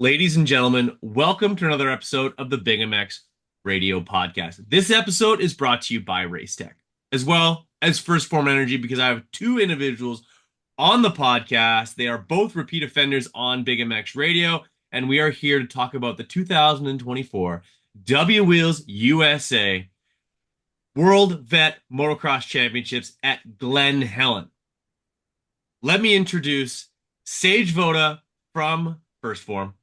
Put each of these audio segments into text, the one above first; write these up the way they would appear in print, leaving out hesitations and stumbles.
Ladies and gentlemen, welcome to another episode of the Big MX Radio Podcast. This episode is brought to you by Racetech, as well as First Form Energy, because I have two individuals on the podcast. They are both repeat offenders on Big MX Radio, and we are here to talk about the 2024 W Wheels USA World Vet Motocross Championships at Glen Helen. Let me introduce Sage Voda from First Form.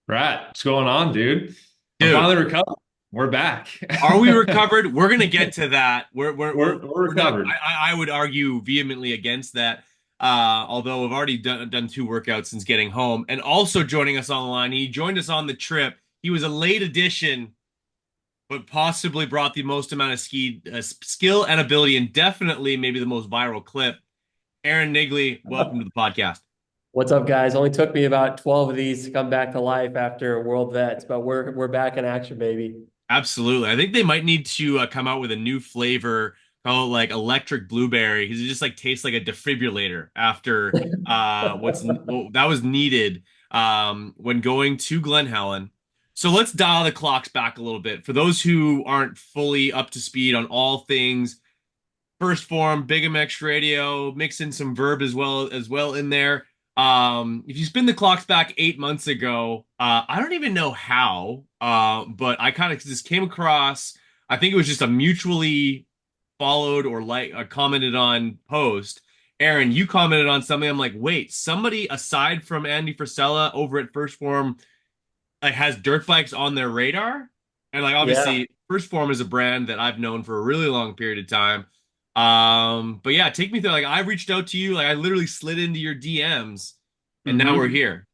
Right. What's going on, dude? I'm Dude, finally recovered. We're back. are we recovered? We're gonna get to that. We're We're not. recovered. I would argue vehemently against that. Although I've already done two workouts since getting home, and also joining us on the line, he joined us on the trip. He was a late addition, but possibly brought the most amount of skill and ability, and definitely maybe the most viral clip. Aaron Nigley, welcome to the podcast. What's up, guys? Only took me about 12 of these to come back to life after World Vets, but we're back in action, baby. Absolutely. I think they might need to come out with a new flavor called like electric blueberry because it just like tastes like a defibrillator after that was needed when going to Glen Helen. So let's dial the clocks back a little bit. For those who aren't fully up to speed on all things First Form, Big MX Radio, mix in some verb as well in there. If you spin the clocks back 8 months ago, I don't even know how, but I kind of just came across, I think it was just a mutually followed or like commented on post. Aaron, you commented on something. I'm like, wait, somebody aside from Andy Frisella over at First Form like has dirt bikes on their radar. And like Yeah. obviously First Form is a brand that I've known for a really long period of time. But yeah, take me through. Like I reached out to you, like I literally slid into your DMs, and now we're hmm here.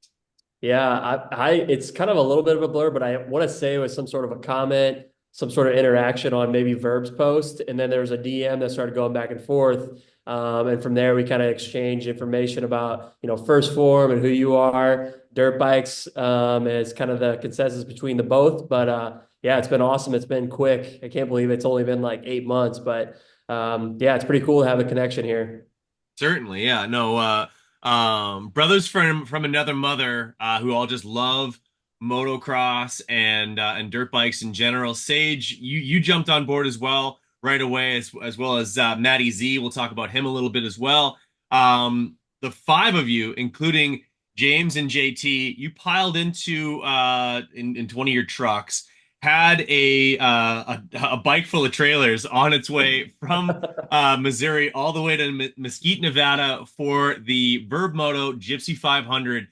Yeah, it's kind of a little bit of a blur, but I want to say it was some sort of a comment, some sort of interaction on maybe Verb's post, and then there was a DM that started going back and forth. And from there, we kind of exchanged information about, First Form and who you are, dirt bikes, as kind of the consensus between the both. But yeah, it's been awesome. It's been quick. I can't believe it's only been like 8 months, but yeah, it's pretty cool to have a connection here. Certainly, yeah. No, brothers from another mother, who all just love motocross and dirt bikes in general. Sage, you jumped on board as well right away, as well as Matty Z. We'll talk about him a little bit as well. The five of you, including James and JT, you piled into into one of your trucks, had a bike full of trailers on its way from Missouri all the way to Mesquite, Nevada for the Verb Moto Gypsy 500,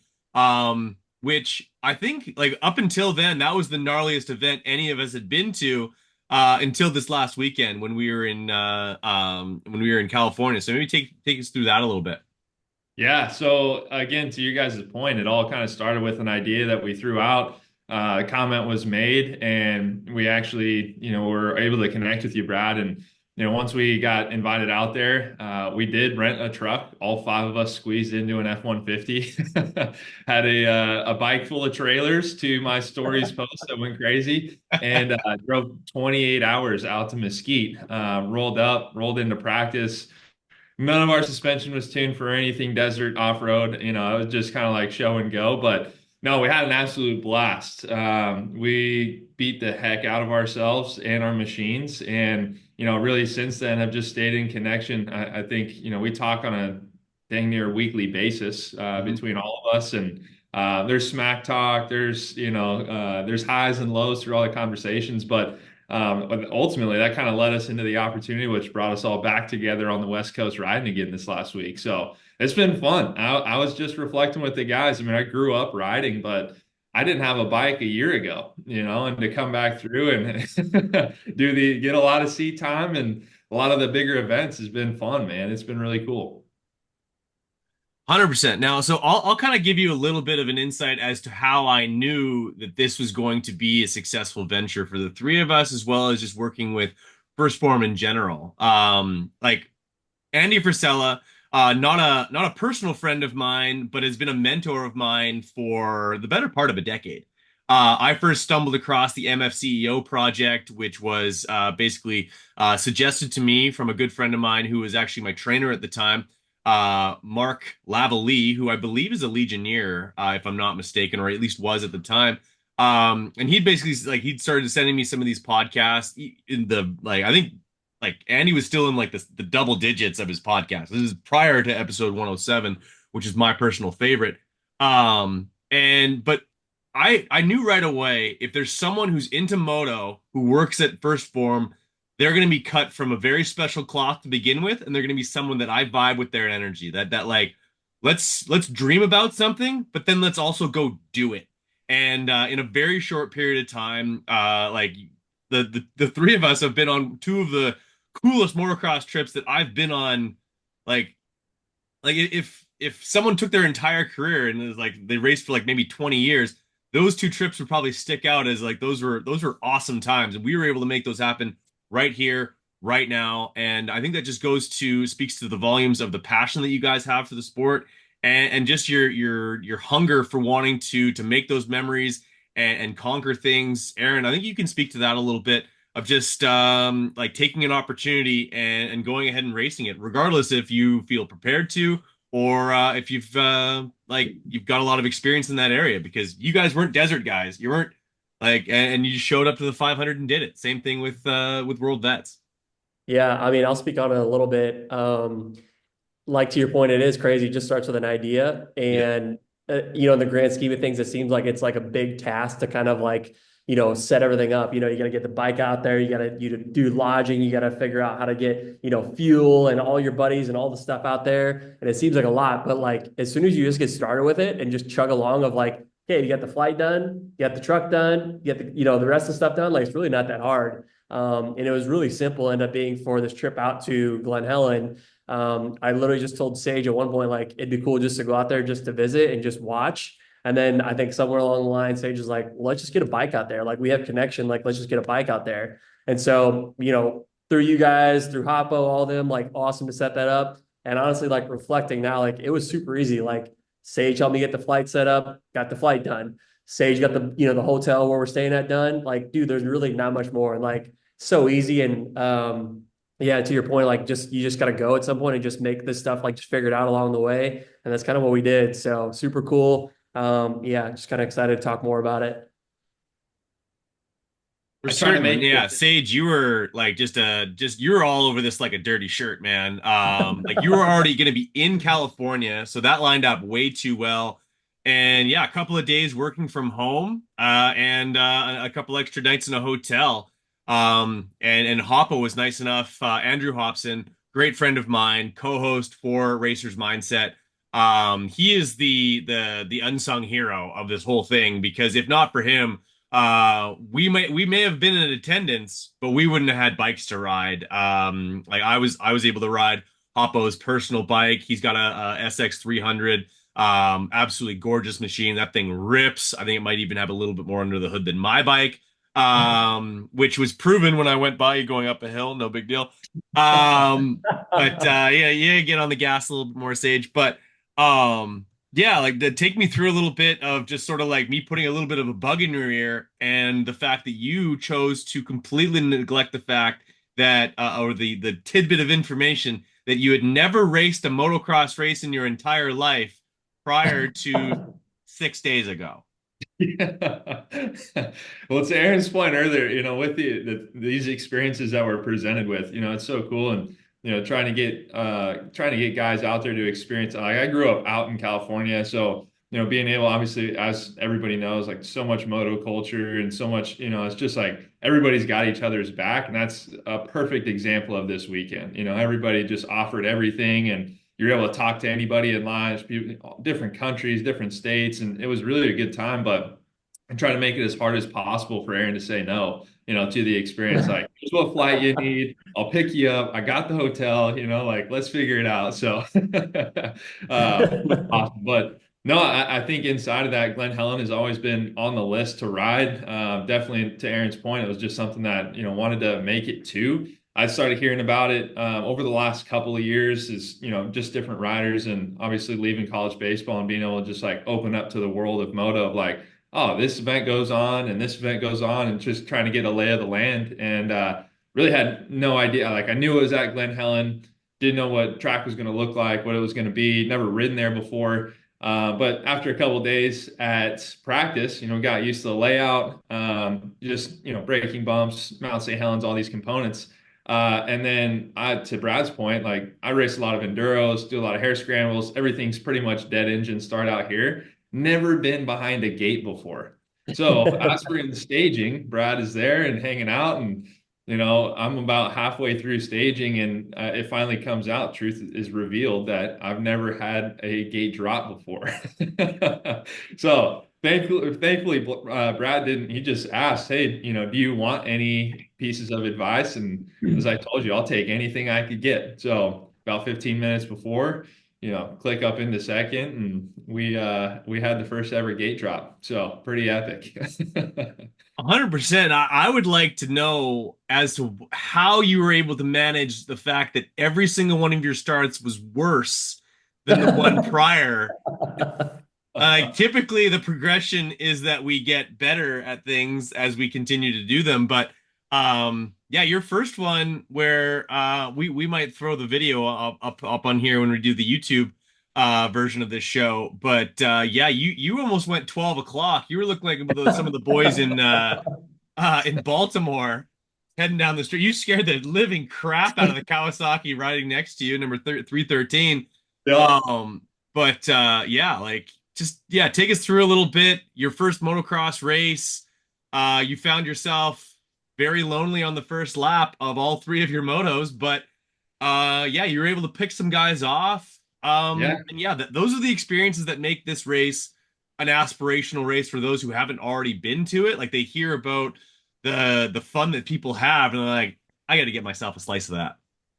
which I think like up until then that was the gnarliest event any of us had been to until this last weekend when we were in California. So maybe take us through that a little bit. Yeah. So again, to you guys' point, it all kind of started with an idea that we threw out. A comment was made, and we actually, were able to connect with you, Brad. And once we got invited out there, we did rent a truck. All five of us squeezed into an F-150. Had a bike full of trailers to my stories post that went crazy, and drove 28 hours out to Mesquite. Rolled into practice. None of our suspension was tuned for anything desert off-road. It was just kind of like show and go. But no, we had an absolute blast. We beat the heck out of ourselves and our machines. And, really since then have just stayed in connection. I think, we talk on a dang near weekly basis Mhm. between all of us. And there's smack talk, there's highs and lows through all the conversations. But ultimately, that kind of led us into the opportunity, which brought us all back together on the West Coast riding again this last week. So it's been fun. I was just reflecting with the guys. I mean, I grew up riding, but I didn't have a bike a year ago, and to come back through and get a lot of seat time and a lot of the bigger events has been fun, man. It's been really cool. 100%. Now, so I'll kind of give you a little bit of an insight as to how I knew that this was going to be a successful venture for the three of us, as well as just working with First Form in general. Like Andy Frisella, not a personal friend of mine, but has been a mentor of mine for the better part of a decade. I first stumbled across the MFCEO project, which was basically suggested to me from a good friend of mine who was actually my trainer at the time. Mark Lavalley, who I believe is a Legionnaire, if I'm not mistaken, or at least was at the time. And he'd basically like he'd started sending me some of these podcasts in the like I think like Andy was still in like the double digits of his podcast. This is prior to episode 107, which is my personal favorite. And but I knew right away if there's someone who's into moto who works at First Form, they're going to be cut from a very special cloth to begin with, and they're going to be someone that I vibe with their energy. That like let's dream about something, but then let's also go do it. And in a very short period of time, like the three of us have been on two of the coolest motocross trips that I've been on. Like if someone took their entire career and it was like they raced for like maybe 20 years, those two trips would probably stick out as like those were awesome times, and we were able to make those happen right here, right now. And I think that just speaks to the volumes of the passion that you guys have for the sport, and just your hunger for wanting to make those memories and conquer things. Aaron, I think you can speak to that a little bit of just like taking an opportunity and going ahead and racing it, regardless if you feel prepared to or if you've got a lot of experience in that area, because you guys weren't desert guys. You weren't like, and you just showed up to the 500 and did it. Same thing with World Vets. Yeah, I mean, I'll speak on it a little bit. Like to your point, it is crazy. It just starts with an idea, Yeah. and in the grand scheme of things, it seems like it's like a big task to kind of like set everything up. You got to get the bike out there. You got to do lodging. You got to figure out how to get fuel and all your buddies and all the stuff out there. And it seems like a lot, but like as soon as you just get started with it and just chug along of like, hey, you got the flight done, you got the truck done, you got the rest of the stuff done. Like it's really not that hard. And it was really simple. End up being for this trip out to Glen Helen. I literally just told Sage at one point, like, it'd be cool just to go out there just to visit and just watch. And then I think somewhere along the line, Sage is like, well, let's just get a bike out there. Like we have connection, like let's just get a bike out there. And so, through you guys, through Hoppo, all them, like awesome to set that up. And honestly, like reflecting now, like it was super easy. Like Sage helped me get the flight set up, got the flight done. Sage got the hotel where we're staying at done. Like, dude, there's really not much more. And like so easy. And yeah, to your point, like you just gotta go at some point and just make this stuff like just figure it out along the way. And that's kind of what we did. So super cool. Yeah, just kind of excited to talk more about it. For I try to certain, make yeah. it. Sage, you were like just you were all over this like a dirty shirt, man. Like you were already gonna be in California, so that lined up way too well. And yeah, a couple of days working from home, and a couple extra nights in a hotel. And Hoppo was nice enough. Andrew Hobson, great friend of mine, co-host for Racers Mindset. He is the unsung hero of this whole thing, because if not for him, we may have been in attendance, but we wouldn't have had bikes to ride. Like I was able to ride Hoppo's personal bike. He's got a SX 300, absolutely gorgeous machine. That thing rips. I think it might even have a little bit more under the hood than my bike, which was proven when I went by going up a hill. No big deal. But yeah, get on the gas a little bit more, Sage. But yeah, like take me through a little bit of just sort of like me putting a little bit of a bug in your ear, and the fact that you chose to completely neglect the fact that or the tidbit of information that you had never raced a motocross race in your entire life prior to 6 days ago. Yeah. Well, to Aaron's point earlier, with these experiences that we're presented with, it's so cool. And trying to get guys out there to experience. Like I grew up out in California, so being able, obviously, as everybody knows, like so much moto culture and so much, it's just like everybody's got each other's back, and that's a perfect example of this weekend. Everybody just offered everything, and you're able to talk to anybody in line, different countries, different states, and it was really a good time. But I try to make it as hard as possible for Aaron to say no, to the experience. Like, here's what flight you need. I'll pick you up. I got the hotel, like, let's figure it out. So, awesome. But no, I think inside of that, Glen Helen has always been on the list to ride. Definitely to Aaron's point, it was just something that, wanted to make it to. I started hearing about it over the last couple of years as, just different riders, and obviously leaving college baseball and being able to just like open up to the world of moto of like, oh, this event goes on and this event goes on, and just trying to get a lay of the land. And really had no idea. Like I knew it was at Glen Helen. didn't know what track was going to look like, what it was going to be, never ridden there before. But after a couple of days at practice, got used to the layout, just, braking bumps, Mount St. Helens, all these components. And then to Brad's point, like I race a lot of enduros, do a lot of hair scrambles. Everything's pretty much dead engine start out here. Never been behind a gate before. So as we're in the staging, Brad is there and hanging out, and I'm about halfway through staging, and it finally comes out. Truth is revealed that I've never had a gate drop before. So thankfully, Brad didn't. He just asked, "Hey, do you want any pieces of advice?" And as I told you, I'll take anything I could get. So about 15 minutes before, click up into second, and we had the first ever gate drop. So pretty epic. 100%. I would like to know as to how you were able to manage the fact that every single one of your starts was worse than the one prior. Typically, the progression is that we get better at things as we continue to do them. But yeah, your first one where we might throw the video up on here when we do the YouTube version of this show. But yeah, you almost went 12 o'clock. You were looking like some of the boys in Baltimore heading down the street. You scared the living crap out of the Kawasaki riding next to you, number 313. Yeah. But yeah, like just yeah, take us through a little bit. Your first motocross race. You found yourself very lonely on the first lap of all three of your motos, but yeah, you were able to pick some guys off. Yeah. And yeah, those are the experiences that make this race an aspirational race for those who haven't already been to it. Like they hear about the fun that people have, and they're like, I got to get myself a slice of that.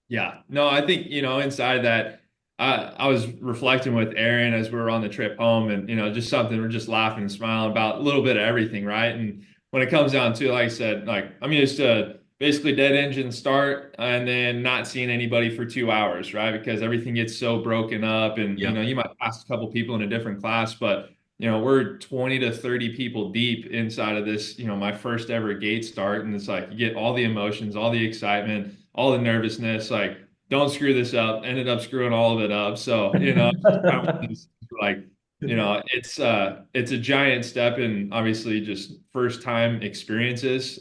Yeah. No, I think, inside that, I was reflecting with Aaron as we were on the trip home, and, just something we're just laughing and smiling about a little bit of everything, right? And when it comes down to, like I said, like I'm used to basically dead engine start and then not seeing anybody for 2 hours, right? Because everything gets so broken up, and, Yep. you might pass a couple people in a different class, but we're 20 to 30 people deep inside of this, my first ever gate start. And it's like you get all the emotions, all the excitement, all the nervousness, like, don't screw this up. Ended up screwing all of it up. So, it's just kind of one of these things where, like, it's a giant step in obviously just first time experiences,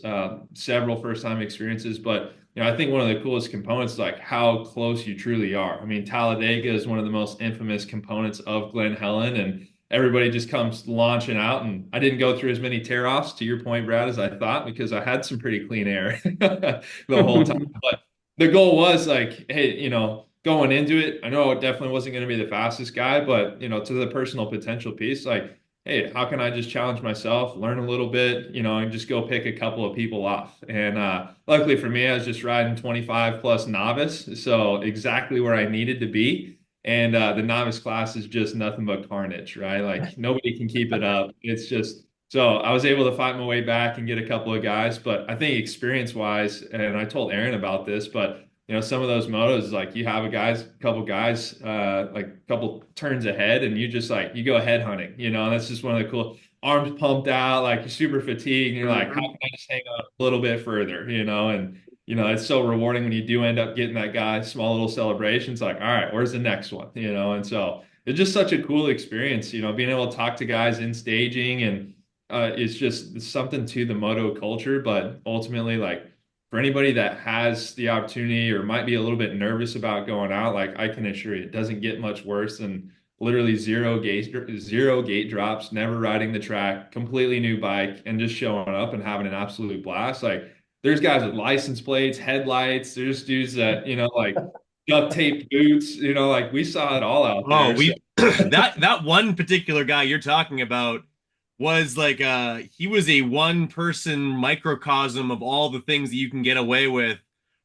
several first time experiences. But I think one of the coolest components is like how close you truly are. I mean, Talladega is one of the most infamous components of Glen Helen, and everybody just comes launching out. And I didn't go through as many tear offs, to your point, Brad, as I thought, because I had some pretty clean air the whole time. But the goal was like, hey, going into it, I know it definitely wasn't going to be the fastest guy, but to the personal potential piece, like, hey, how can I just challenge myself, learn a little bit, and just go pick a couple of people off. And luckily for me, I was just riding 25 plus novice, so exactly where I needed to be. And the novice class is just nothing but carnage, right? Like nobody can keep it up. It's just so I was able to fight my way back and get a couple of guys. But I think experience wise, and I told Aaron about this, but some of those motos, like you have couple guys, like a couple turns ahead, and you just like you go head hunting, and that's just one of the cool arms pumped out, like you're super fatigued, and you're like, how can I just hang on a little bit further, and it's so rewarding when you do end up getting that guy, small little celebrations, like, all right, where's the next one, and so it's just such a cool experience, being able to talk to guys in staging, and it's something to the moto culture, but ultimately, like, for anybody that has the opportunity or might be a little bit nervous about going out, like I can assure you, it doesn't get much worse than literally zero gate drops, never riding the track, completely new bike, and just showing up and having an absolute blast. Like there's guys with license plates, headlights. There's dudes that like duct tape boots. Like we saw it all out Oh, there. So we that one particular guy you're talking about was like he was a one person microcosm of all the things that you can get away with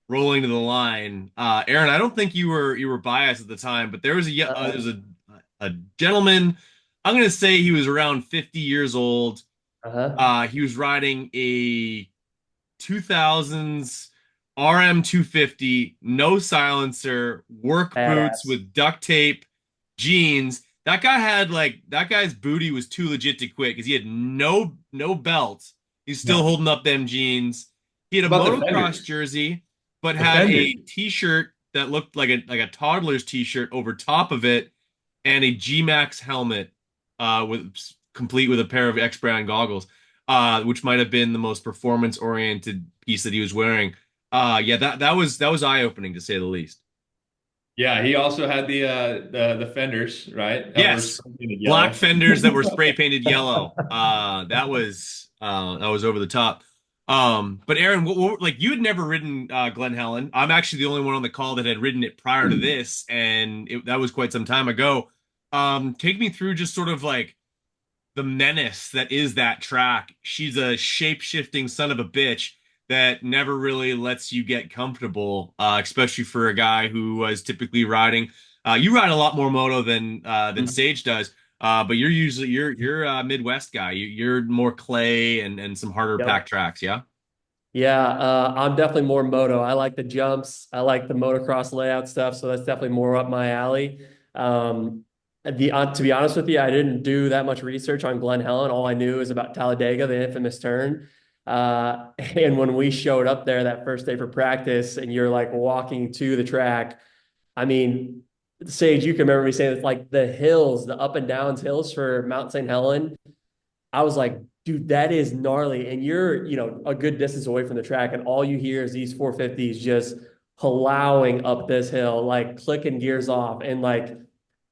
rolling to the line. Aaron, I don't think you were biased at the time, but there was a gentleman. I'm gonna say he was around 50 years old. Uh-huh. He was riding a 2000s RM 250, no silencer, work boots Badass. with duct tape, jeans. That guy's booty was too legit to quit because he had no belt. He's still no. holding up them jeans. He had a How about the motocross fenders? jersey, but The had fenders. a t-shirt that looked like a toddler's t-shirt over top of it, and a G-Max helmet, with complete with a pair of X brand goggles, which might have been the most performance oriented piece that he was wearing. Yeah, that was eye-opening to say the least. Yeah, he also had the fenders, right? That were Yes, painted black yellow. fenders that were spray painted yellow. That was over the top. But Aaron, like you had never ridden Glen Helen. I'm actually the only one on the call that had ridden it prior to this, and that was quite some time ago. Take me through just sort of like the menace that is that track. She's a shape-shifting son of a bitch that never really lets you get comfortable, especially for a guy who was typically riding. You ride a lot more moto than Sage does, but you're usually you're a Midwest guy. You're more clay and some harder pack Yep. tracks. Yeah. Yeah, I'm definitely more moto. I like the jumps. I like the motocross layout stuff. So that's definitely more up my alley. To be honest with you, I didn't do that much research on Glen Helen. All I knew is about Talladega, the infamous turn. And when we showed up there that first day for practice, and you're like walking to the track, I mean, Sage, you can remember me saying it's like the hills, the up and downs hills for Mount St. Helen. I was like, dude, that is gnarly. And you're, a good distance away from the track, and all you hear is these 450s just plowing up this hill, like clicking gears off. And like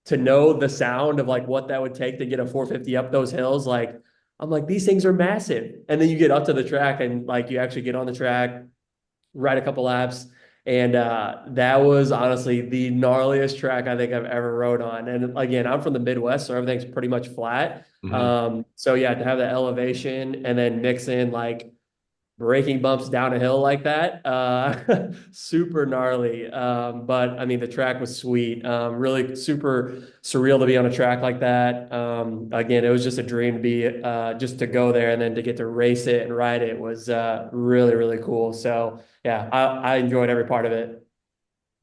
to know the sound of like what that would take to get a 450 up those hills, like I'm like, these things are massive. And then you get up to the track and like you actually get on the track, ride a couple laps. And that was honestly the gnarliest track I think I've ever rode on. And again, I'm from the Midwest, so everything's pretty much flat. Hmm. So yeah, to have that elevation and then mix in like breaking bumps down a hill like that, super gnarly. But I mean, the track was sweet. Really super surreal to be on a track like that. Again, it was just a dream to be, just to go there and then to get to race it and ride it was really, really cool. So yeah, I enjoyed every part of it.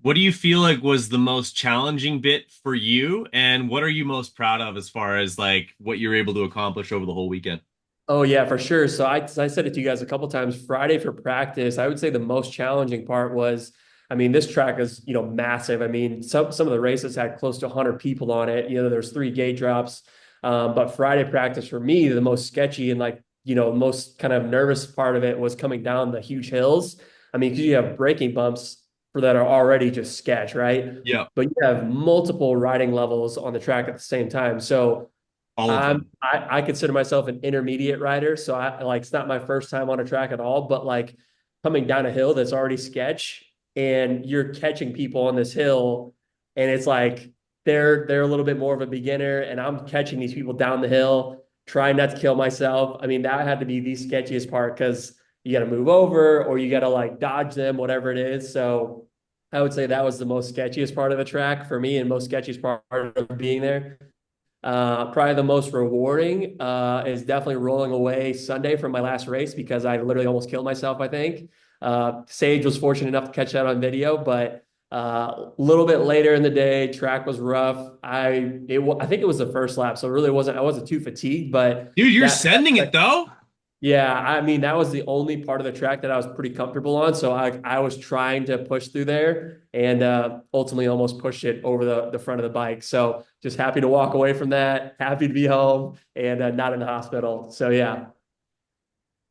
What do you feel like was the most challenging bit for you, and what are you most proud of as far as like what you're able to accomplish over the whole weekend? Oh yeah, for sure. So I said it to you guys a couple times. Friday for practice, I would say the most challenging part was, I mean, this track is, massive. I mean, some of the races had close to 100 people on it. There's three gate drops. But Friday practice for me, the most sketchy and like, most kind of nervous part of it was coming down the huge hills. I mean, because you have braking bumps for that are already just sketch, right? Yeah, But you have multiple riding levels on the track at the same time. So all of them. I consider myself an intermediate rider, so I like it's not my first time on a track at all, but like coming down a hill that's already sketch and you're catching people on this hill, and it's like they're a little bit more of a beginner, and I'm catching these people down the hill, trying not to kill myself. I mean, that had to be the sketchiest part because you got to move over or you got to like dodge them, whatever it is. So I would say that was the most sketchiest part of the track for me and most sketchiest part of being there. Probably the most rewarding is definitely rolling away Sunday from my last race because I literally almost killed myself, I think. Sage was fortunate enough to catch that on video, but a little bit later in the day, track was rough. I think it was the first lap, so it really wasn't I wasn't too fatigued, but Dude, you're that sending it though. yeah, I mean, that was the only part of the track that I was pretty comfortable on. So I was trying to push through there and ultimately almost pushed it over the front of the bike. So just happy to walk away from that, happy to be home and not in the hospital. So yeah.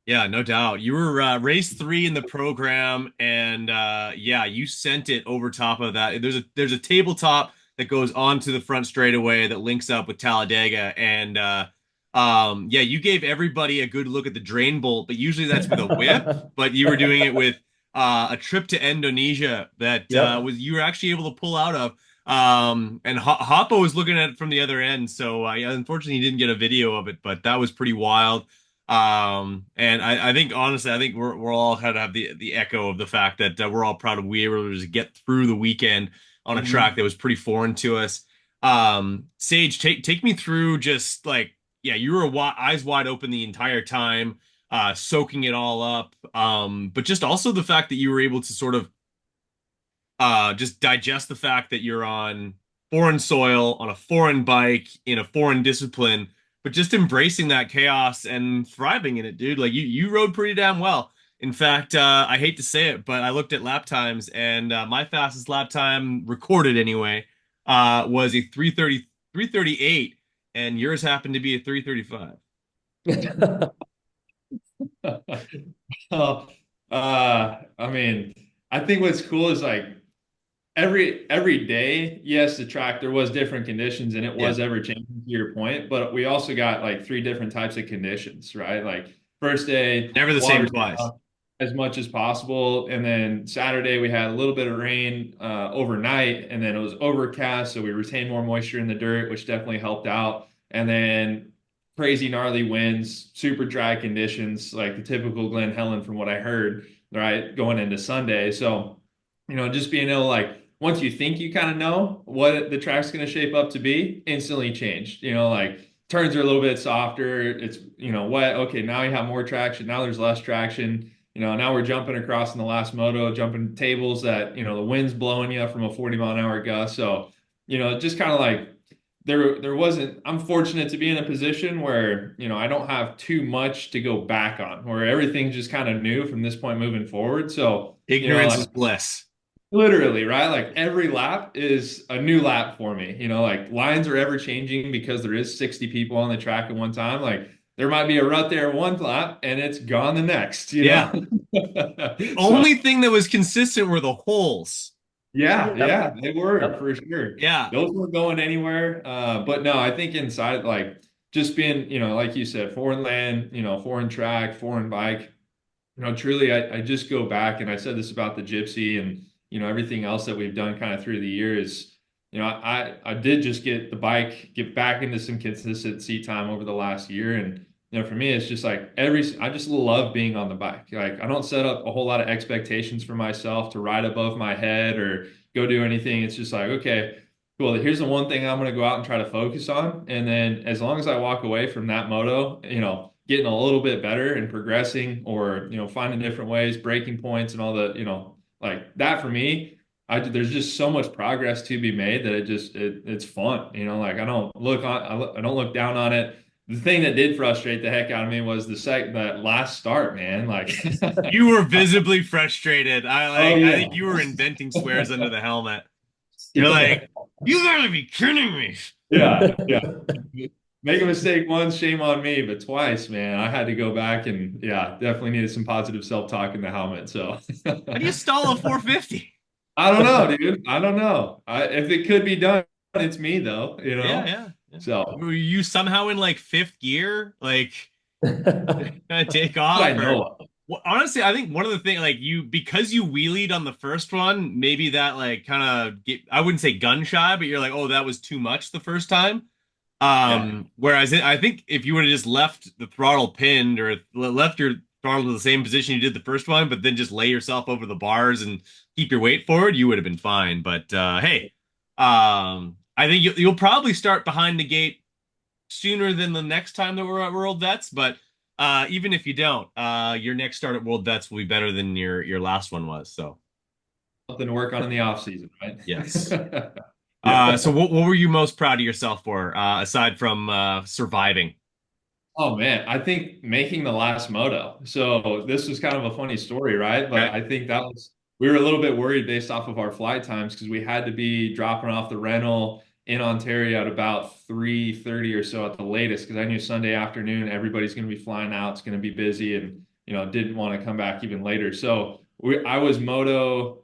Yeah, no doubt. You were race three in the program, and yeah, you sent it over top of that. There's a tabletop that goes onto the front straightaway that links up with Talladega, and yeah, you gave everybody a good look at the drain bolt, but usually that's with a whip. But you were doing it with a trip to Indonesia that Yep. was you were actually able to pull out of. And Hoppo was looking at it from the other end, so yeah, unfortunately, he didn't get a video of it, but that was pretty wild. And I think honestly, I think we're all kind of have the echo of the fact that we're all proud of we were able to just get through the weekend on a track Mhm. that was pretty foreign to us. Sage, take me through just like yeah, you were eyes wide open the entire time, soaking it all up. But just also the fact that you were able to sort of just digest the fact that you're on foreign soil, on a foreign bike, in a foreign discipline, but just embracing that chaos and thriving in it, dude. Like you rode pretty damn well. In fact, I hate to say it, but I looked at lap times, and my fastest lap time recorded anyway was a 3:38, and yours happened to be a 3:35. Well, I mean, I think what's cool is like every day, yes, the track there was different conditions and it Yeah, was ever changing to your point, but we also got like three different types of conditions, right? Like first day, never the same water's twice. down as much as possible, and then Saturday we had a little bit of rain overnight, and then it was overcast, so we retained more moisture in the dirt, which definitely helped out. And then crazy gnarly winds, super dry conditions, like the typical Glen Helen from what I heard, right, going into Sunday. So, just being able to like once you think you kind of know what the track's going to shape up to be, instantly changed. Like turns are a little bit softer. It's, wet. Okay, now you have more traction. Now there's less traction. Now we're jumping across in the last moto, jumping tables that, the wind's blowing you from a 40-mile-an-hour gust. So, just kind of like there wasn't, I'm fortunate to be in a position where, I don't have too much to go back on, where everything's just kind of new from this point moving forward. So, Ignorance like is bliss. literally, right? Like every lap is a new lap for me. Like lines are ever changing because there is 60 people on the track at one time. Like there might be a rut there one lap and it's gone the next, Yeah. The So only thing that was consistent were the holes. yeah, Yep. yeah, they were Yep. for sure. Yeah. Those weren't going anywhere. But no, I think inside, like just being, like you said, foreign land, foreign track, foreign bike. Truly, I just go back and I said this about the Gypsy and, everything else that we've done kind of through the years. I did just get back into some consistent seat time over the last year. And, for me, it's just like I just love being on the bike. Like, I don't set up a whole lot of expectations for myself to ride above my head or go do anything. It's just like, okay, cool. Here's the one thing I'm going to go out and try to focus on. And then as long as I walk away from that moto, getting a little bit better and progressing or, finding different ways, breaking points and all the, like that for me, there's just so much progress to be made that it's fun. Like I don't look down on it. The thing that did frustrate the heck out of me was that last start, man. Like, You were visibly frustrated. oh I yeah. think you were inventing swears under the helmet. You're like, you gotta be kidding me. Yeah, yeah. Make a mistake once, shame on me, but twice, man, I had to go back and yeah, definitely needed some positive self-talk in the helmet. So How do you stall a 450? I don't know, dude. I don't know. If it could be done, it's me though, Yeah, yeah, yeah. So Were you somehow in like fifth gear? Like kind of take what I off or know of. well, honestly, I think one of the things like because you wheelied on the first one, maybe that like kind of I wouldn't say gun shy, but you're like, oh, that was too much the first time. Yeah. Whereas I think if you would have just left the throttle pinned or left your throttle to the same position you did the first one, but then just lay yourself over the bars and keep your weight forward, you would have been fine. But hey, I think you'll probably start behind the gate sooner than the next time that we're at World Vets. But even if you don't, your next start at World Vets will be better than your last one was. So Something to work on in the off season, right? yes. Yeah. So what were you most proud of yourself for, aside from surviving? Oh man, I think making the last moto. So this was kind of a funny story, right? But Okay. I think we were a little bit worried based off of our flight times because we had to be dropping off the rental in Ontario at about 3:30 or so at the latest because I knew Sunday afternoon everybody's going to be flying out, it's going to be busy, and didn't want to come back even later. So I was moto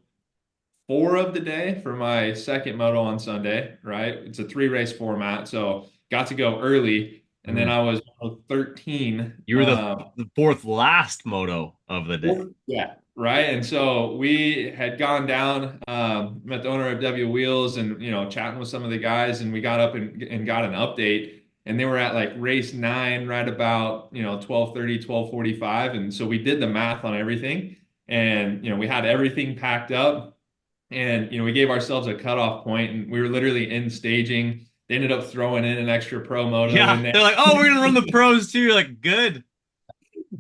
4 of the day for my second moto on Sunday, right? It's a 3-race format, so got to go early, and then Mhm. I was moto 13. You were the fourth last moto of the day. Yeah, right. And so we had gone down, met the owner of W Wheels, and chatting with some of the guys, and we got up and got an update, and they were at like race 9, right about 12:30, 12:45, and so we did the math on everything, and we had everything packed up. And we gave ourselves a cutoff point, and we were literally in staging. They ended up throwing in an extra pro moto Yeah, in there. they're like, oh, we're gonna run the pros too. You're like, good.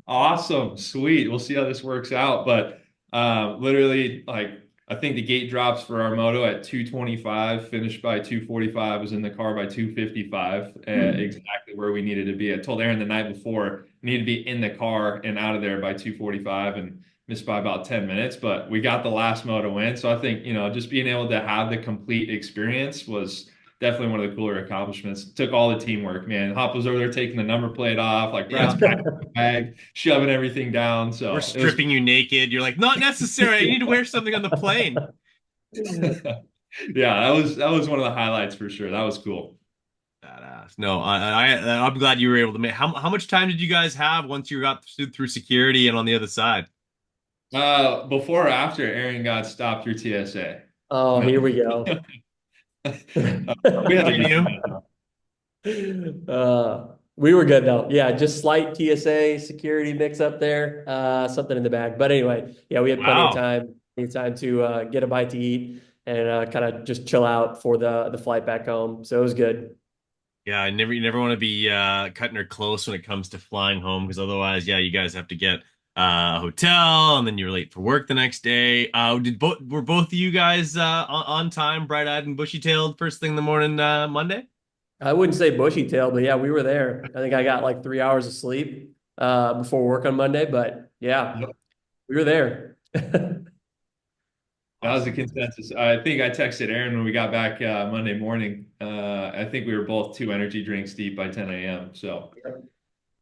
Awesome, sweet. We'll see how this works out. But literally, like I think the gate drops for our moto at 225, finished by 245, was in the car by 255, exactly where we needed to be. I told Aaron the night before, need to be in the car and out of there by 245 and missed by about 10 minutes, but we got the last moto win. So I think, just being able to have the complete experience was definitely one of the cooler accomplishments. It took all the teamwork, man. Hop was over there taking the number plate off, like Brad's Yeah. packing the bag, shoving everything down. We're So it was stripping you naked. You're like, not necessary. I need to wear something on the plane. yeah, that was one of the highlights for sure. That was cool. Badass. No, I'm glad you were able to make. How much time did you guys have once you got through security and on the other side? Before or after Aaron got stopped through TSA? Oh, No. here we go. We had a good Continue. time. We were good though. Yeah, just slight TSA security mix up there. Something in the bag. But anyway, yeah, we had Wow. plenty of time to get a bite to eat and kind of just chill out for the flight back home. So it was good. Yeah, you never want to be cutting her close when it comes to flying home because otherwise, yeah, you guys have to get a hotel and then you're late for work the next day. Did both were both of you guys on time, bright-eyed and bushy-tailed first thing in the morning Monday? I wouldn't say bushy tail, but yeah, we were there. I think I got like 3 hours of sleep before work on Monday, but yeah, Yep. we were there. That was the Awesome. consensus. I think I texted Aaron when we got back Monday morning. I think we were both 2 energy drinks deep by 10 a.m. So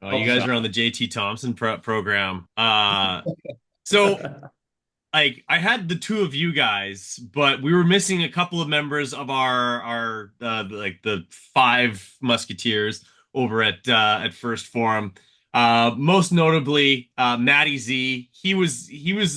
Oh, you help us guys are out. on the JT Thompson program. So like I had the two of you guys, but we were missing a couple of members of our like the five musketeers over at First Forum. Most notably, Matty Z. He was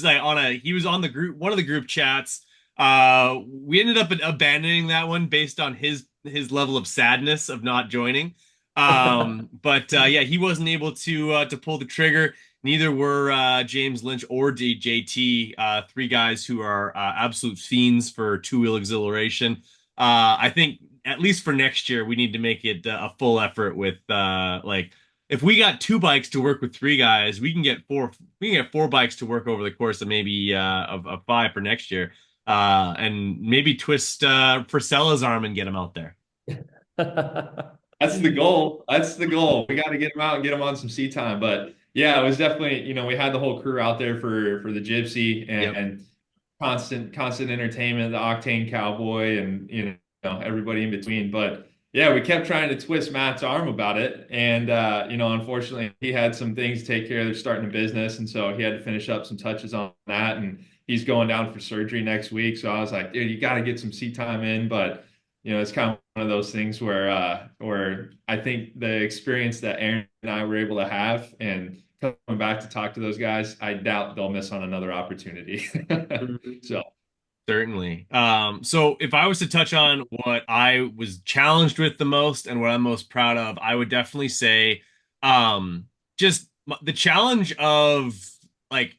like he was on the group one of the group chats. We ended up abandoning that one based on his level of sadness of not joining. But yeah, he wasn't able to pull the trigger. Neither were James Lynch or JT, three guys who are absolute fiends for two-wheel exhilaration. I think at least for next year, we need to make it a full effort with like if we got two bikes to work with three guys, we can get four. We can get four bikes to work over the course of maybe of five for next year, and maybe twist Frisella's arm and get him out there. That's the goal. That's the goal. We got to get him out and get him on some sea time. But yeah, it was definitely, we had the whole crew out there for the Gypsy Yep. and constant entertainment, the Octane Cowboy, and everybody in between. But yeah, we kept trying to twist Matt's arm about it, and unfortunately, he had some things to take care of. They're starting a business, and so he had to finish up some touches on that, and he's going down for surgery next week. So I was like, dude, you got to get some sea time in, but it's kind of one of those things where I think the experience that Aaron and I were able to have and coming back to talk to those guys, I doubt they'll miss on another opportunity. So Certainly. So if I was to touch on what I was challenged with the most and what I'm most proud of, I would definitely say, just the challenge of like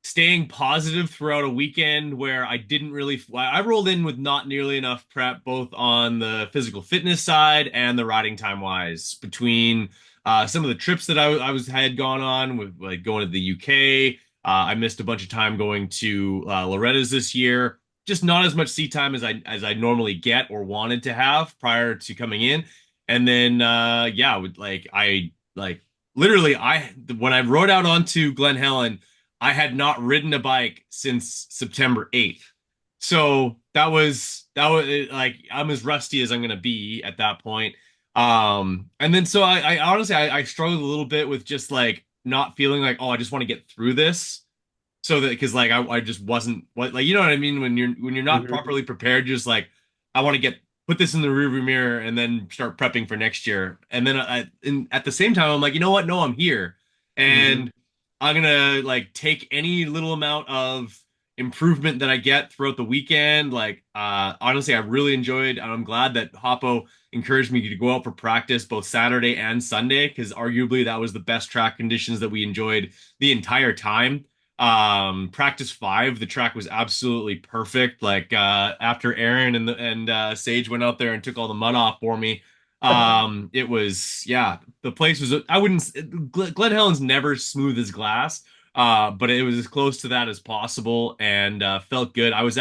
staying positive throughout a weekend where I didn't really, I rolled in with not nearly enough prep, both on the physical fitness side and the riding time wise between some of the trips that I had gone on with like going to the UK. I missed a bunch of time going to Loretta's this year. Just not as much seat time as I normally get or wanted to have prior to coming in. And then yeah, with like I like literally I when I rode out onto Glen Helen, I had not ridden a bike since September 8th. So that was like I'm as rusty as I'm gonna be at that point. And then so I honestly I struggled a little bit with just like not feeling like, oh, I just want to get through this. So that because like I just wasn't what like you know what I mean when you're not Mhm. properly prepared, you're just like I want to get put this in the rearview mirror and then start prepping for next year. And then at the same time I'm like, you know what? No, I'm here. Mhm. And I'm gonna like take any little amount of improvement that I get throughout the weekend. Like honestly, I really enjoyed and I'm glad that Hoppo encouraged me to go out for practice both Saturday and Sunday because arguably that was the best track conditions that we enjoyed the entire time. Practice five, the track was absolutely perfect. Like after Aaron and Sage went out there and took all the mud off for me. It was yeah, the place was I wouldn't Glen Helen's never smooth as glass, But it was as close to that as possible and felt good. I was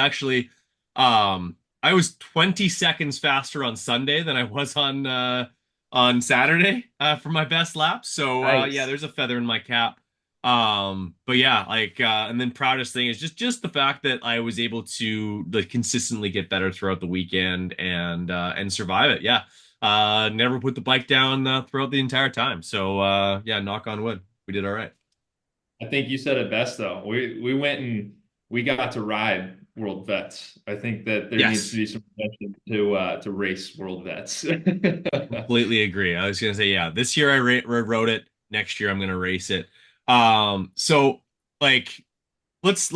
20 seconds faster on Sunday than I was on Saturday for my best lap. So yeah, Nice. there's a feather in my cap. But yeah, and then proudest thing is just the fact that I was able to like consistently get better throughout the weekend and survive it. Yeah. Never put the bike down throughout the entire time. So yeah, knock on wood. We did all right. I think you said it best though. We went and we got to ride World Vets. I think that there needs to Yes. be some attention to race World Vets. Completely agree. I was gonna say, yeah, this year rode it. Next year I'm gonna race it. So like let's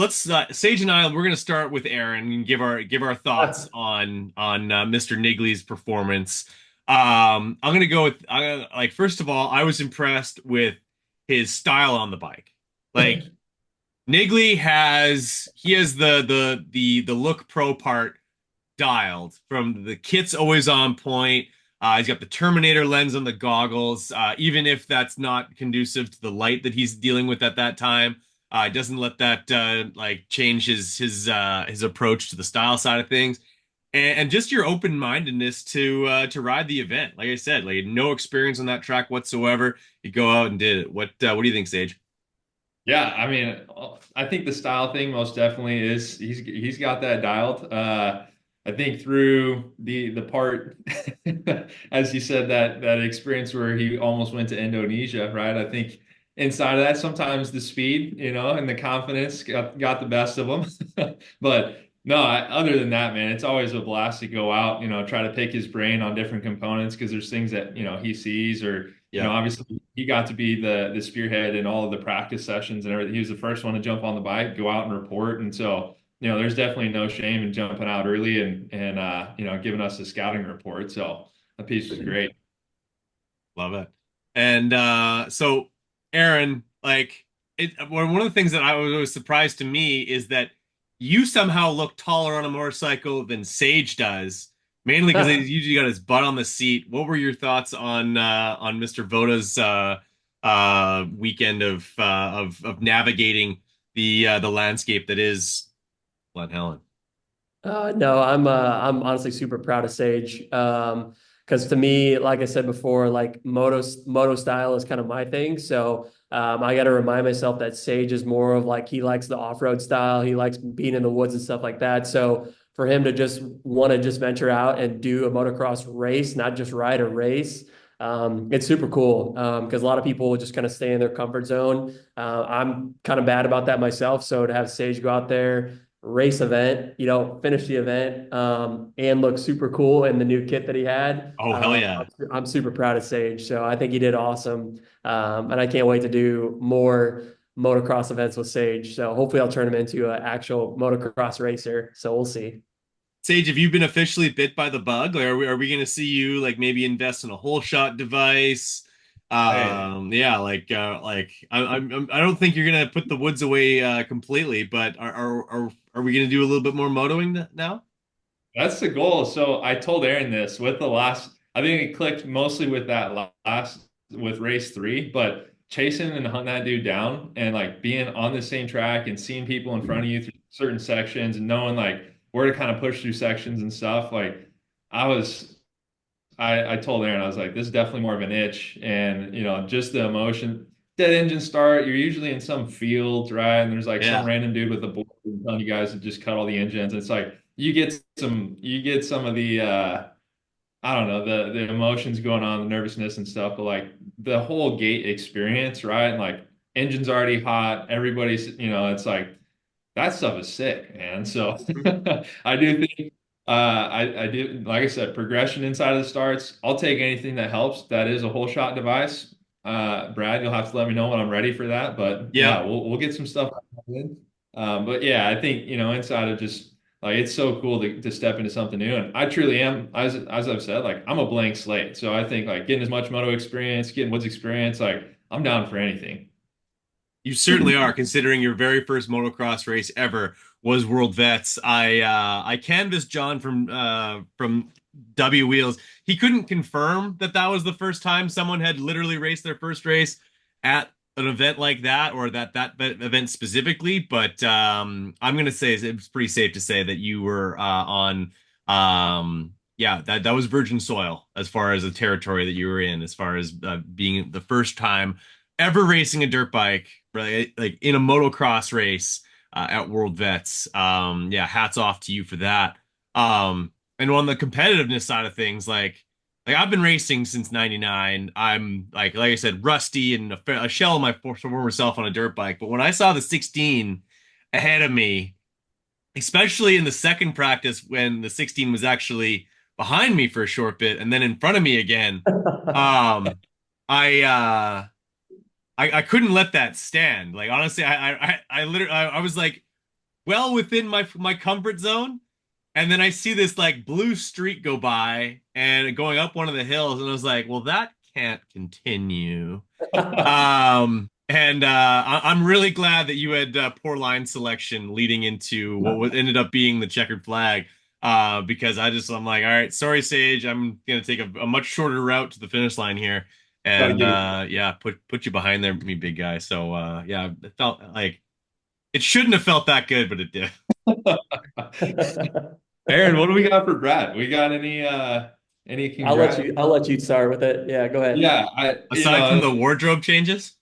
Sage and I we're gonna start with Aaron and give our thoughts on Mr. Nigley's performance. I'm gonna go with like first of all, I was impressed with his style on the bike. Like he has the look pro part dialed from the kit's always on point. He's got the Terminator lens on the goggles, even if that's not conducive to the light that he's dealing with at that time. It doesn't let that like change his approach to the style side of things, and just your open mindedness to ride the event. Like I said, like no experience on that track whatsoever. You go out and did it. What do you think, Sage? Yeah, I mean, I think the style thing most definitely is he's got that dialed. I think through the part, as you said, that experience where he almost went to Indonesia, right? I think inside of that, sometimes the speed, and the confidence got the best of him. But no, other than that, man, it's always a blast to go out, try to pick his brain on different components because there's things that he sees or Yeah. obviously he got to be the spearhead in all of the practice sessions and everything. He was the first one to jump on the bike, go out and report. And so, there's definitely no shame in jumping out early and giving us a scouting report. So that piece was great. Love it. And so Aaron, like one of the things that I was surprised to me is that you somehow look taller on a motorcycle than Sage does, mainly because he's usually got his butt on the seat. What were your thoughts on Mr. Voda's weekend of navigating the landscape that is Glen Helen? No, I'm honestly super proud of Sage. Because to me, like I said before, like moto style is kind of my thing. So I got to remind myself that Sage is more of like he likes the off-road style. He likes being in the woods and stuff like that. So for him to just want to just venture out and do a motocross race, not just ride a race, it's super cool. Because a lot of people will just kind of stay in their comfort zone. I'm kind of bad about that myself. So to have Sage go out there race event, finish the event, and look super cool in the new kit that he had. Oh, hell yeah. I'm super proud of Sage. So I think he did awesome. And I can't wait to do more motocross events with Sage. So hopefully I'll turn him into an actual motocross racer. So we'll see. Sage, have you been officially bit by the bug? Like, are we going to see you like maybe invest in a whole shot device? Hey, Yeah, I don't think you're going to put the woods away completely, but are we going to do a little bit more motoing now? that's the goal. So I told Aaron this with the last, I think it clicked mostly with that last, with race three, but chasing and hunting that dude down and like being on the same track and seeing people in front of you through certain sections and knowing like where to kind of push through sections and stuff. Like I was, I told Aaron, I was like, this is definitely more of an itch. And, just the emotion, dead engine start, you're usually in some field, right? And there's like some Yeah. random dude with a board telling you guys to just cut all the engines. It's like, you get some of the, I don't know, the emotions going on, the nervousness and stuff, but like the whole gate experience, right? And like engine's already hot, everybody's, it's like, that stuff is sick, man. So I do think I do like I said, progression inside of the starts. I'll take anything that helps. That is a whole shot device. Brad, you'll have to let me know when I'm ready for that. But Yep. yeah, we'll get some stuff in. But yeah, I think inside of just like it's so cool to step into something new. And I truly am, as I've said, like I'm a blank slate. So I think like getting as much moto experience, getting woods experience, like I'm down for anything. You certainly are, considering your very first motocross race ever was World Vets. I canvassed John from W Wheels. He couldn't confirm that that was the first time someone had literally raced their first race at an event like that or that event specifically, but I'm gonna say it's pretty safe to say that you were on yeah, that was virgin soil as far as the territory that you were in, as far as being the first time ever racing a dirt bike, right? Like in a motocross race at World Vets. Yeah, hats off to you for that. And on the competitiveness side of things, like I've been racing since '99. I'm like I said, rusty and a shell of my former self on a dirt bike. But when I saw the 16 ahead of me, especially in the second practice when the 16 was actually behind me for a short bit and then in front of me again, um, I I couldn't let that stand. Like honestly, I literally I was like well within my comfort zone. And then I see this like blue streak go by and going up one of the hills, and I was like, well, that can't continue. And I'm really glad that you had poor line selection leading into ended up being the checkered flag. Because I'm like, all right, sorry, Sage, I'm gonna take a much shorter route to the finish line here, Gotta and give yeah, put you behind there, me big guy. So yeah, it felt like it shouldn't have felt that good, but it did. you. Aaron, what do we got for Brad? We got any congrats? I'll let you start with it. Yeah, go ahead. Yeah, Aside from the wardrobe changes.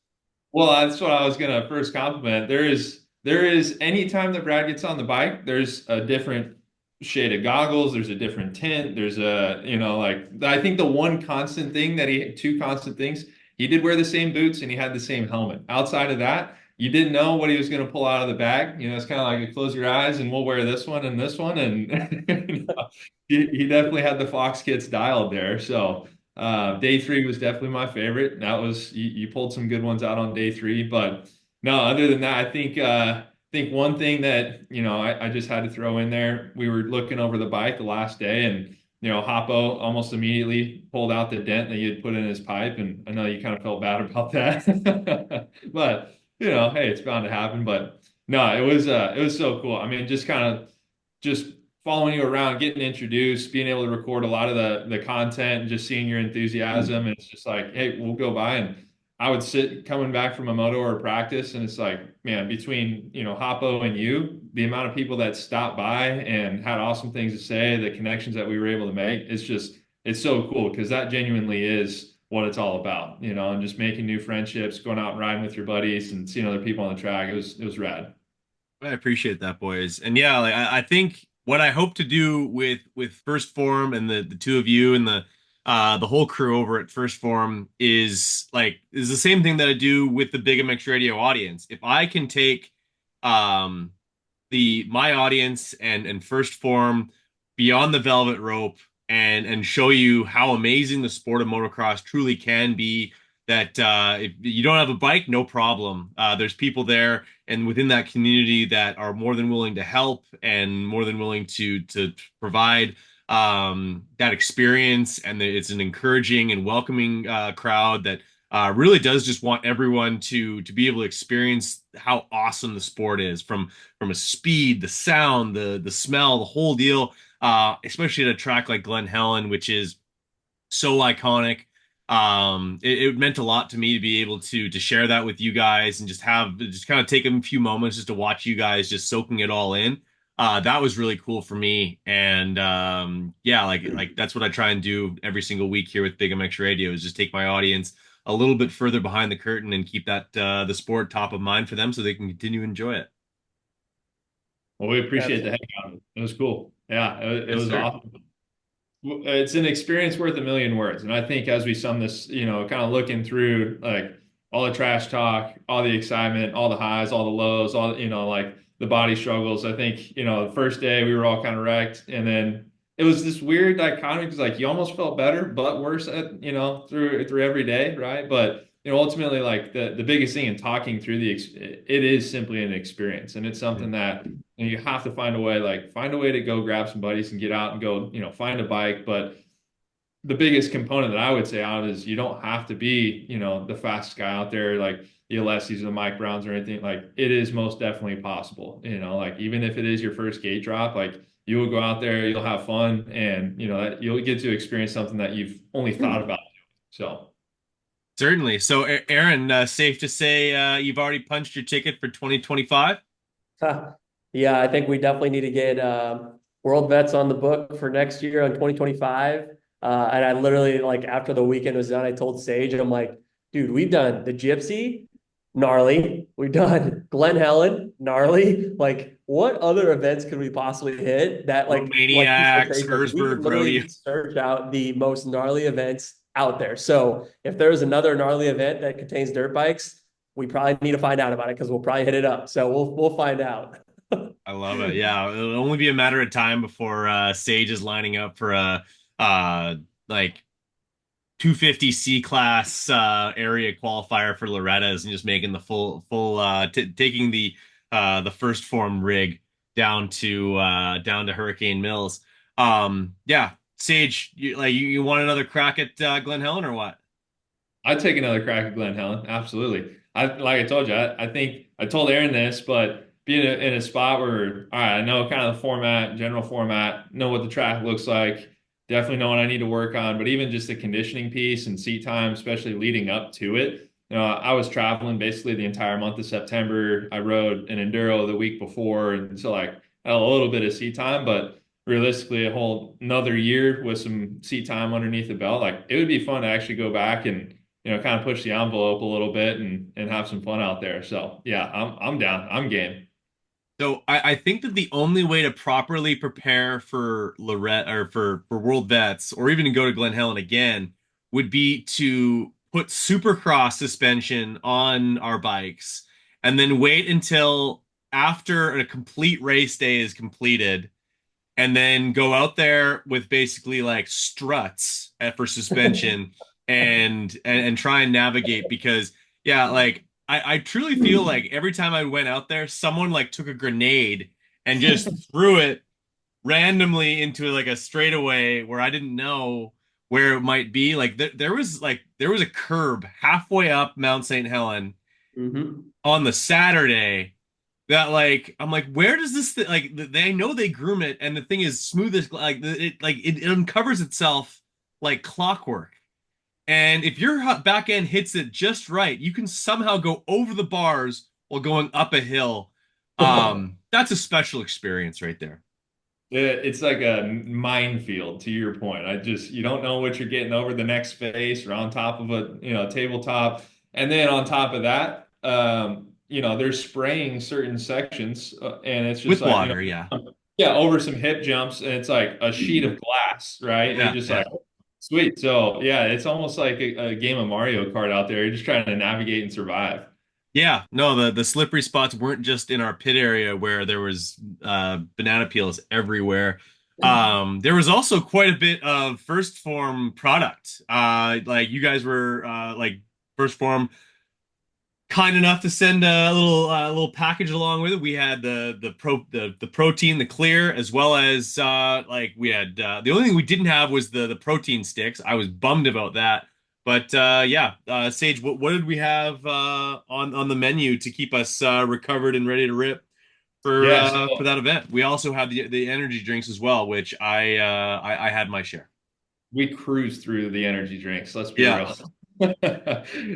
well, that's what I was gonna first compliment. There is any time that Brad gets on the bike, there's a different shade of goggles, there's a different tint, there's a, like I think the one constant thing that two constant things, he did wear the same boots and he had the same helmet. Outside of that, you didn't know what he was gonna pull out of the bag. It's kind of like you close your eyes and we'll wear this one and this one. And he definitely had the Fox kits dialed there. So day three was definitely my favorite. That was you pulled some good ones out on day three, but no, other than that, I think one thing that I just had to throw in there. We were looking over the bike the last day, and Hoppo almost immediately pulled out the dent that you had put in his pipe, and I know you kind of felt bad about that, but hey, it's bound to happen. But no, it was so cool. I mean, just kind of just following you around, getting introduced, being able to record a lot of the content, and just seeing your enthusiasm. And it's just like, hey, we'll go by. And I would sit coming back from a moto or a practice, and it's like, man, between Hoppo and you, the amount of people that stopped by and had awesome things to say, the connections that we were able to make, it's so cool because that genuinely is what it's all about, and just making new friendships, going out and riding with your buddies, and seeing other people on the track. It was rad. I appreciate that, boys. And yeah, like I think what I hope to do with First Form and the two of you and the whole crew over at First Form is the same thing that I do with the Big MX Radio audience. If I can take um the my audience and First Form beyond the velvet rope and show you how amazing the sport of motocross truly can be. That if you don't have a bike, no problem. There's people there and within that community that are more than willing to help and more than willing to provide that experience. And it's an encouraging and welcoming crowd that really does just want everyone to be able to experience how awesome the sport is from a speed, the sound, the smell, the whole deal. Especially at a track like Glen Helen, which is so iconic. It meant a lot to me to be able to share that with you guys and just kind of take a few moments just to watch you guys just soaking it all in. That was really cool for me. And yeah, like that's what I try and do every single week here with Big MX Radio is just take my audience a little bit further behind the curtain and keep that the sport top of mind for them so they can continue to enjoy it. Well, we appreciate the Absolutely. heck out of it. It was cool. Yeah, it Yes, was sir. awesome. It's an experience worth a million words. And I think as we sum this, kind of looking through like all the trash talk, all the excitement, all the highs, all the lows, all, like the body struggles. I think, the first day we were all kind of wrecked. And then it was this weird dichotomy because like you almost felt better, but worse at, through every day. Right. But, ultimately like the biggest thing in talking through it is simply an experience. And it's something that you have to find a way to go grab some buddies and get out and go, find a bike. But the biggest component that I would say out is you don't have to be, the fastest guy out there, like the Alessis or the Mike Browns or anything. Like it is most definitely possible, like even if it is your first gate drop, like you will go out there, you'll have fun, and that you'll get to experience something that you've only thought about doing. So Certainly. So, Aaron, safe to say you've already punched your ticket for 2025? Yeah, I think we definitely need to get World Vets on the book for next year on 2025. And I literally, like, after the weekend was done, I told Sage, I'm like, dude, we've done the Gypsy, gnarly. We've done Glen Helen, gnarly. Like, what other events could we possibly hit that, like you said, Romaniac, Sage, like, we could Spursburg Rodeo. literally search out the most gnarly events out there. So if there's another gnarly event that contains dirt bikes, we probably need to find out about it because we'll probably hit it up. So we'll find out. I love it. Yeah, it'll only be a matter of time before Sage is lining up for a like 250 C class area qualifier for Loretta's and just making the full t taking the first form rig down to Hurricane Mills. Yeah, Sage, you want another crack at Glen Helen or what? I'd take another crack at Glen Helen. Absolutely. Like I told you, I think I told Aaron this, but being in a spot where, all right, I know kind of the format, general format, know what the track looks like, definitely know what I need to work on, but even just the conditioning piece and seat time, especially leading up to it. I was traveling basically the entire month of September. I rode an enduro the week before, and so like I had a little bit of seat time, but realistically, a whole another year with some seat time underneath the belt, like it would be fun to actually go back and kind of push the envelope a little bit and have some fun out there. So yeah, I'm down. I'm game. So I think that the only way to properly prepare for Lorette or for World Vets or even to go to Glen Helen again would be to put Supercross suspension on our bikes and then wait until after a complete race day is completed and then go out there with basically like struts for suspension and try and navigate because yeah, like I truly feel like every time I went out there, someone like took a grenade and just threw it randomly into like a straightaway where I didn't know where it might be. Like there was a curb halfway up Mount St. Helen Mm-hmm. on the Saturday that like I'm like where does this like they know they groom it and the thing is smooth as it uncovers itself like clockwork and if your back end hits it just right you can somehow go over the bars while going up a hill. That's a special experience right there. It's like a minefield to your point. You don't know what you're getting over the next face or on top of a, tabletop. And then on top of that, they're spraying certain sections and it's just With like, water, yeah. yeah, over some hip jumps and it's like a sheet of glass, right? And you're Yeah, just yeah. like, sweet. So yeah, it's almost like a game of Mario Kart out there. You're just trying to navigate and survive. Yeah, no, the slippery spots weren't just in our pit area where there was banana peels everywhere. There was also quite a bit of first form product. Like you guys were like first form kind enough to send a little package along with it. We had the protein, the clear, as well as like we had the only thing we didn't have was the protein sticks. I was bummed about that. But yeah, Sage, what did we have on the menu to keep us recovered and ready to rip Yeah. for that event? We also had the energy drinks as well, which I had my share. We cruised through the energy drinks. Let's be Yeah. real.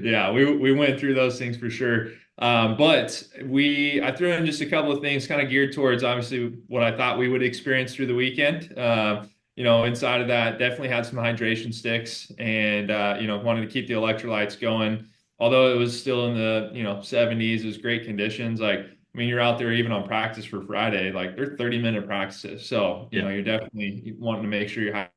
Yeah, we went through those things for sure. But I threw in just a couple of things kind of geared towards obviously what I thought we would experience through the weekend. Inside of that, definitely had some hydration sticks and wanted to keep the electrolytes going. Although it was still in the 70s, it was great conditions. Like, I mean, you're out there even on practice for Friday, like they're 30-minute practices. So, Yeah. you're definitely wanting to make sure you're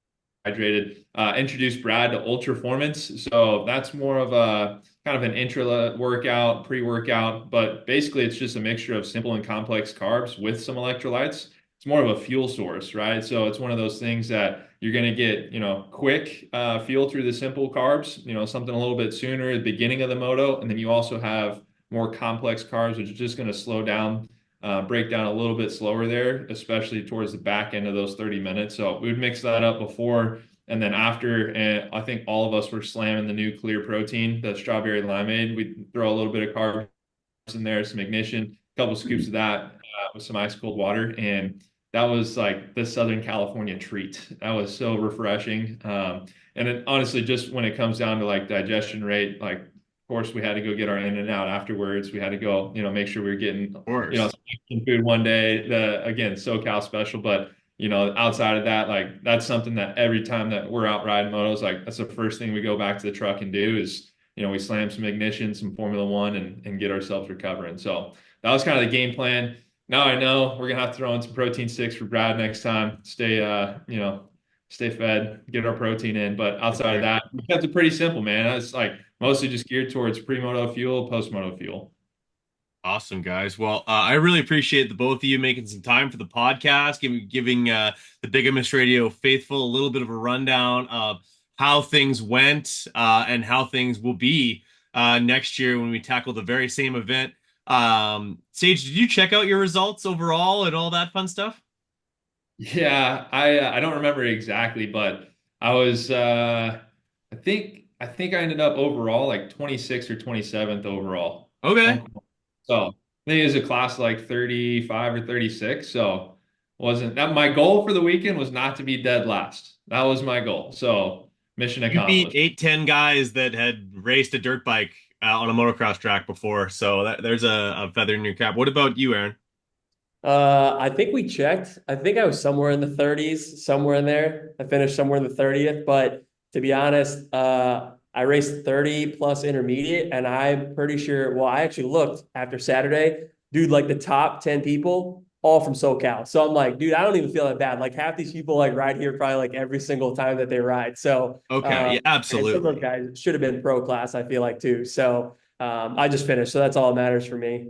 hydrated. Introduced Brad to Ultraformance. So that's more of a kind of an intra workout, pre-workout, but basically it's just a mixture of simple and complex carbs with some electrolytes. It's more of a fuel source, right? So it's one of those things that you're going to get, quick fuel through the simple carbs, something a little bit sooner at the beginning of the moto. And then you also have more complex carbs, which is just going to slow down break down a little bit slower there, especially towards the back end of those 30 minutes. So we would mix that up before and then after. And I think all of us were slamming the new clear protein, the strawberry limeade. We'd throw a little bit of carbs in there, some ignition, a couple scoops of that with some ice cold water. And that was like the Southern California treat. That was so refreshing. And then honestly, just when it comes down to like digestion rate, like of course we had to go get our in and out afterwards. We had to go, make sure we were getting, Of some course. Mexican food one day. The again, SoCal special, but outside of that, like that's something that every time that we're out riding motos, like that's the first thing we go back to the truck and do is, we slam some ignition, some Formula One, and get ourselves recovering. So that was kind of the game plan. Now I know we're gonna have to throw in some protein sticks for Brad next time. Stay fed, get our protein in. But Yes, outside of sir. that, we kept it pretty simple, man. It's like mostly just geared towards pre-moto fuel, post-moto fuel. Awesome, guys. Well, I really appreciate the both of you making some time for the podcast, giving the Bigamist Radio faithful a little bit of a rundown of how things went and how things will be next year when we tackle the very same event. Sage, did you check out your results overall and all that fun stuff? Yeah, I don't remember exactly, but I was I think I ended up overall like 26th or 27th overall. Okay. Something. So I think it was a class like 35 or 36. So wasn't that my goal for the weekend was not to be dead last. That was my goal. So mission You beat accomplished. 8, 10 guys that had raced a dirt bike on a motocross track before, so there's a feather in your cap. What about you, Aaron? I think we checked. I think I was somewhere in the 30s, somewhere in there. I finished somewhere in the 30th, but to be honest, I raced 30 plus intermediate, and I'm pretty sure. Well, I actually looked after Saturday, dude, like the top 10 people, all from SoCal. So I'm like, dude, I don't even feel that bad. Like half these people like ride here probably like every single time that they ride. So, Okay, yeah, and some of those absolutely. guys should have been pro class, I feel like too. So, I just finished. So that's all that matters for me.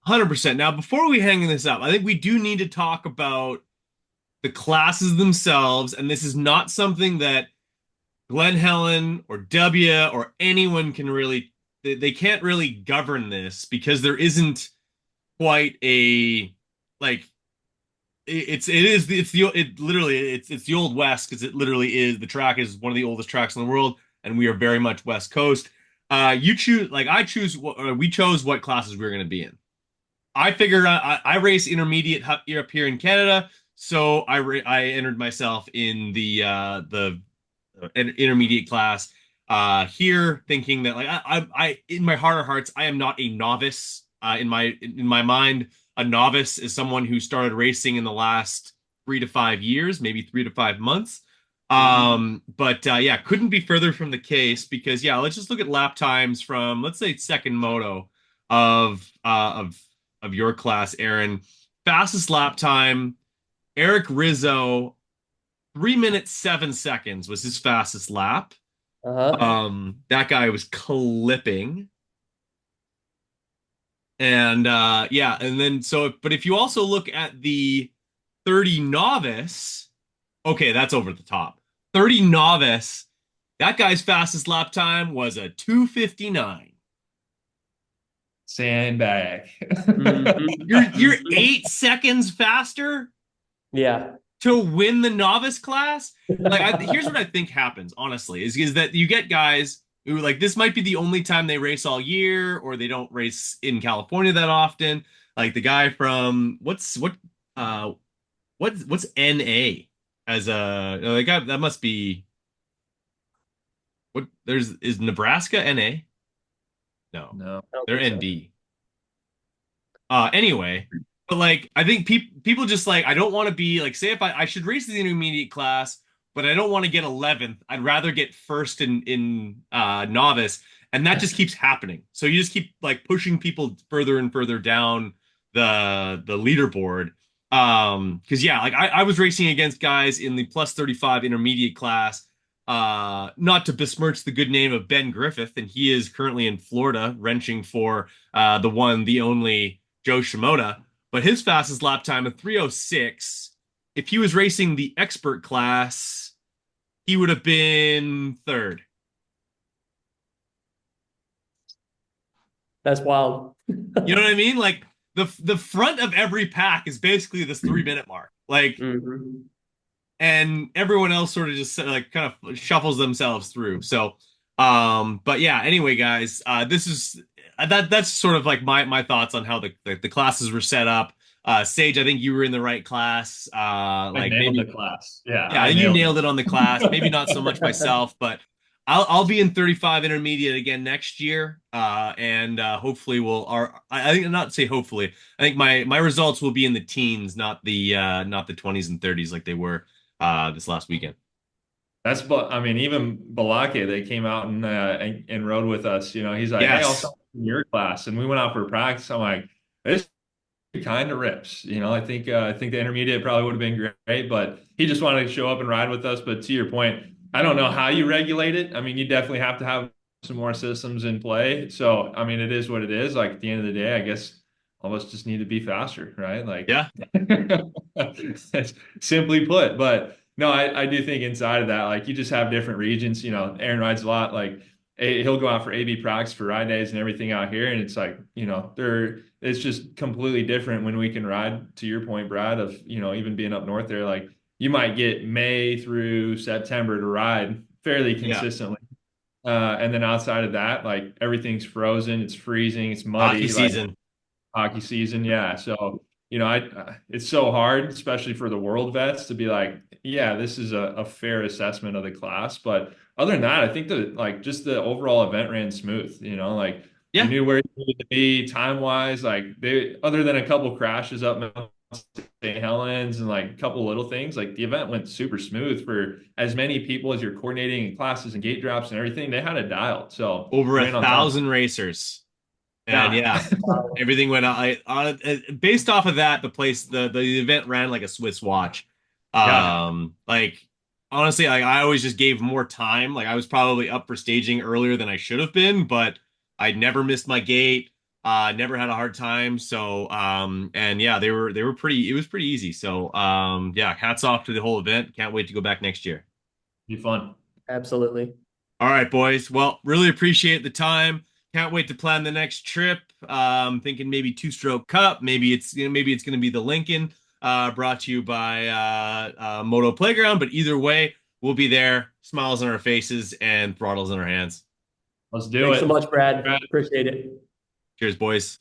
100%. Now, before we hang this up, I think we do need to talk about the classes themselves, and this is not something that Glen Helen or W or anyone can really they can't really govern this because there isn't quite a like it literally it's the old west because it literally is the track is one of the oldest tracks in the world and we are very much west coast. You choose like I choose we chose what classes we were going to be in. I figured I race intermediate up here in Canada, so I entered myself in the intermediate class here, thinking that like I in my heart of hearts I am not a novice. In my mind, a novice is someone who started racing in the last 3 to 5 years, maybe 3 to 5 months. But yeah, couldn't be further from the case because yeah, let's just look at lap times from let's say second moto of of your class, Aaron. Fastest lap time, Eric Rizzo, 3 minutes 7 seconds was his fastest lap. Uh-huh. That guy was clipping. And yeah, and then but if you also look at the 30 novice, okay, that's over the top. 30 novice, that guy's fastest lap time was a 2:59. Sandbag. You're Mhm. 8 seconds faster Yeah. to win the novice class. Like, here's what I think happens, honestly, is that you get guys who like this might be the only time they race all year, or they don't race in California that often. Like the guy from uh what's NA as a the guy that must be what there's is Nebraska NA? No, No. I don't they're think so. ND. Anyway, but like I think people just like I don't want to be like say if I should race the intermediate class, but I don't want to get 11th. I'd rather get first in novice, and that just keeps happening. So you just keep like pushing people further and further down the leaderboard. Because yeah, like I was racing against guys in the plus 35 intermediate class. Not to besmirch the good name of Ben Griffith, and he is currently in Florida wrenching for the one, the only Joe Shimoda, but his fastest lap time of 3:06. If he was racing the expert class, he would have been third. That's wild. You know what I mean? Like the front of every pack is basically this 3 minute mark. Like, Mhm. and everyone else sort of just like kind of shuffles themselves through. So, but yeah. Anyway, guys, this is that's sort of like my thoughts on how the classes were set up. Sage, I think you were in the right class. I Like nailed the maybe, class. Yeah, yeah, I you nailed nailed it. it on the class. Maybe not so much myself, but I'll be in 35 intermediate again next year. And hopefully we'll I think not say hopefully. I think my results will be in the teens, not the 20s and 30s like they were this last weekend. That's but I mean, even Balake, they came out and rode with us. You know, he's like, "Hey, I'll sign Yes. up in your class," and we went out for practice. I'm like, "This kind of rips." You know, I think the intermediate probably would have been great, but he just wanted to show up and ride with us. But to your point, I don't know how you regulate it. I mean, you definitely have to have some more systems in play. So, I mean, it is what it is. Like at the end of the day, I guess all of us just need to be faster, right? Like, Yeah. simply put. But no, I do think inside of that, like you just have different regions. You know, Aaron rides a lot. Like he'll go out for AB practice for ride days and everything out here, and it's like it's just completely different when we can ride. To your point, Brad, of even being up north there, like you might get May through September to ride fairly Yeah. consistently. And then outside of that, like everything's frozen, it's freezing, it's Hockey muddy. Like season. hockey season. Yeah. So, it's so hard, especially for the world vets to be like, yeah, this is a fair assessment of the class. But other than that, I think that like just the overall event ran smooth, like you Yeah. knew where you needed to be time wise. Like other than a couple crashes up Mount St. Helens and like a couple little things, like the event went super smooth for as many people as you're coordinating in classes and gate drops and everything. They had it dialed. So Over a ran on top. thousand racers. And Yeah. yeah, everything went out. Based off of that, the event ran like a Swiss watch. Yeah. Like honestly, like I always just gave more time. Like I was probably up for staging earlier than I should have been, but I'd never missed my gate. Never had a hard time. So, and yeah, they were pretty. It was pretty easy. So, yeah, hats off to the whole event. Can't wait to go back next year. Be fun. Absolutely. All right, boys. Well, really appreciate the time. Can't wait to plan the next trip. Thinking maybe two-stroke cup. Maybe it's gonna be the Lincoln. Brought to you by Moto Playground. But either way, we'll be there. Smiles on our faces and throttles in our hands. Let's do Thanks so it. much, Brad. Appreciate it. Cheers, boys.